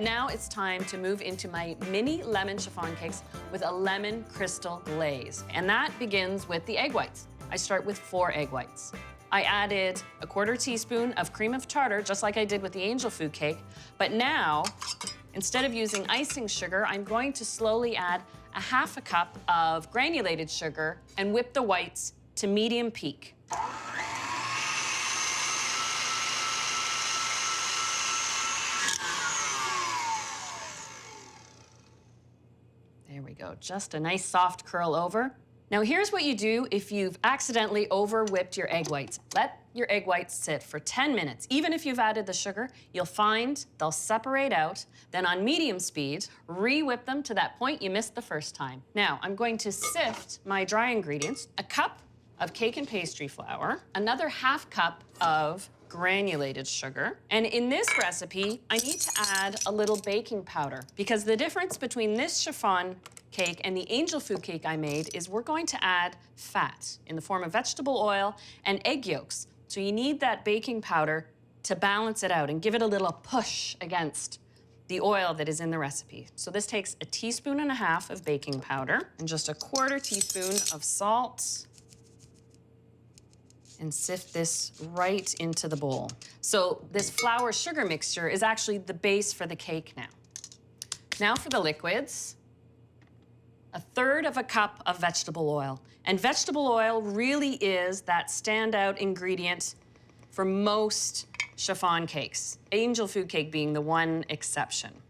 Now it's time to move into my mini lemon chiffon cakes with a lemon crystal glaze. And that begins with the egg whites. I start with 4 egg whites. I added a 1/4 teaspoon of cream of tartar, just like I did with the angel food cake. But now, instead of using icing sugar, I'm going to slowly add a 1/2 cup of granulated sugar and whip the whites to medium peak. There we go, just a nice soft curl over. Now here's what you do if you've accidentally over-whipped your egg whites. Let your egg whites sit for 10 minutes. Even if you've added the sugar, you'll find they'll separate out. Then on medium speed, re-whip them to that point you missed the first time. Now I'm going to sift my dry ingredients, a cup of cake and pastry flour, another 1/2 cup of granulated sugar. And in this recipe, I need to add a little baking powder because the difference between this chiffon cake and the angel food cake I made is we're going to add fat in the form of vegetable oil and egg yolks. So you need that baking powder to balance it out and give it a little push against the oil that is in the recipe. So this takes a 1.5 teaspoons of baking powder and just a 1/4 teaspoon of salt. And sift this right into the bowl. So this flour sugar mixture is actually the base for the cake now. Now for the liquids. 1/3 cup of vegetable oil. And vegetable oil really is that standout ingredient for most chiffon cakes, angel food cake being the one exception.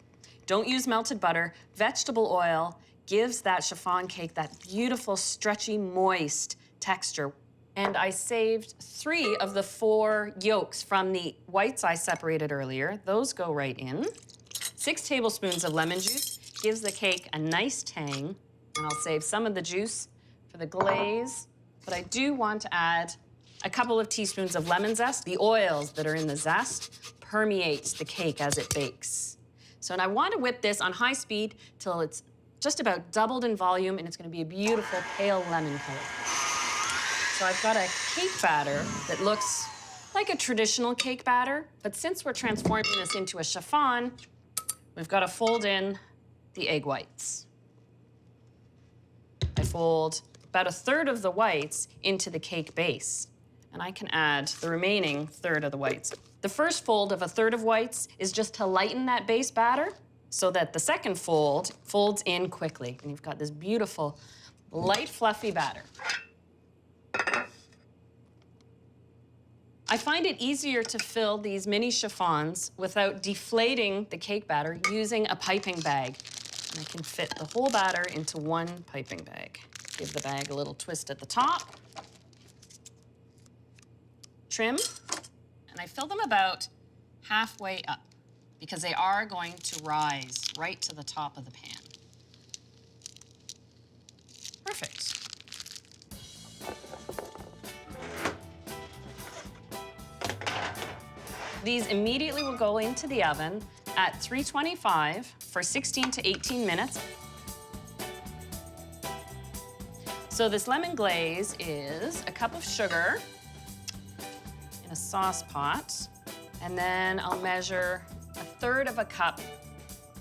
Don't use melted butter. Vegetable oil gives that chiffon cake that beautiful, stretchy, moist texture. And I saved 3 of the 4 yolks from the whites I separated earlier. Those go right in. 6 tablespoons of lemon juice gives the cake a nice tang. And I'll save some of the juice for the glaze. But I do want to add a couple of teaspoons of lemon zest. The oils that are in the zest permeate the cake as it bakes. So, and I want to whip this on high speed till it's just about doubled in volume, and it's going to be a beautiful pale lemon color. So I've got a cake batter that looks like a traditional cake batter, but since we're transforming this into a chiffon, we've got to fold in the egg whites. I fold about 1/3 of the whites into the cake base, and I can add the remaining 1/3 of the whites. The first fold of 1/3 of whites is just to lighten that base batter so that the second fold folds in quickly, and you've got this beautiful, light, fluffy batter. I find it easier to fill these mini chiffons without deflating the cake batter using a piping bag. And I can fit the whole batter into one piping bag. Give the bag a little twist at the top. Trim. And I fill them about halfway up because they are going to rise right to the top of the pan. Perfect. These immediately will go into the oven at 325 for 16 to 18 minutes. So this lemon glaze is a cup of sugar in a sauce pot, and then I'll measure 1/3 cup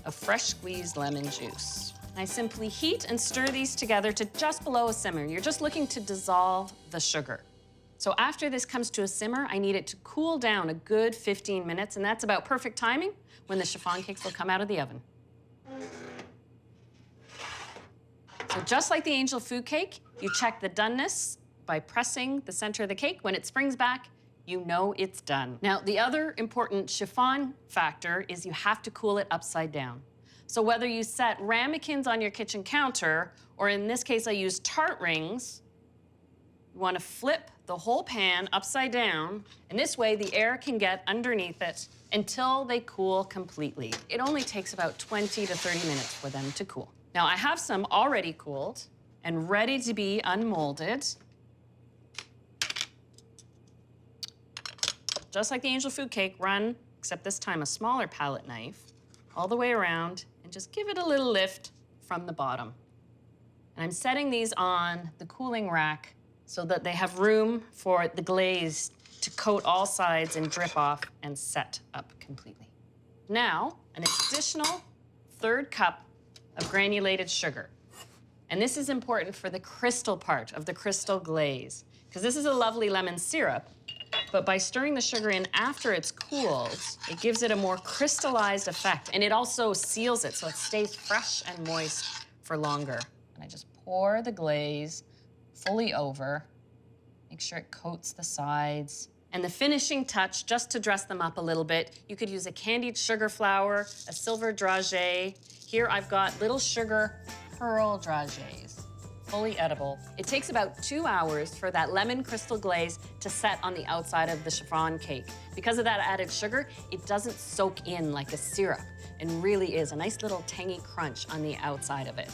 of fresh squeezed lemon juice. I simply heat and stir these together to just below a simmer. You're just looking to dissolve the sugar. So after this comes to a simmer, I need it to cool down a good 15 minutes, and that's about perfect timing when the chiffon cakes will come out of the oven. So just like the angel food cake, you check the doneness by pressing the center of the cake. When it springs back, you know it's done. Now, the other important chiffon factor is you have to cool it upside down. So whether you set ramekins on your kitchen counter, or in this case I use tart rings, you want to flip the whole pan upside down, and this way the air can get underneath it until they cool completely. It only takes about 20 to 30 minutes for them to cool. Now I have some already cooled and ready to be unmolded. Just like the angel food cake, run, except this time a smaller palette knife, all the way around, and just give it a little lift from the bottom. And I'm setting these on the cooling rack so that they have room for the glaze to coat all sides and drip off and set up completely. Now, an additional 1/3 cup of granulated sugar. And this is important for the crystal part of the crystal glaze, because this is a lovely lemon syrup, but by stirring the sugar in after it's cooled, it gives it a more crystallized effect, and it also seals it so it stays fresh and moist for longer. And I just pour the glaze fully over, make sure it coats the sides. And the finishing touch, just to dress them up a little bit, you could use a candied sugar flower, a silver dragee. Here I've got little sugar pearl dragees, fully edible. It takes about 2 hours for that lemon crystal glaze to set on the outside of the chiffon cake. Because of that added sugar, it doesn't soak in like a syrup and really is a nice little tangy crunch on the outside of it.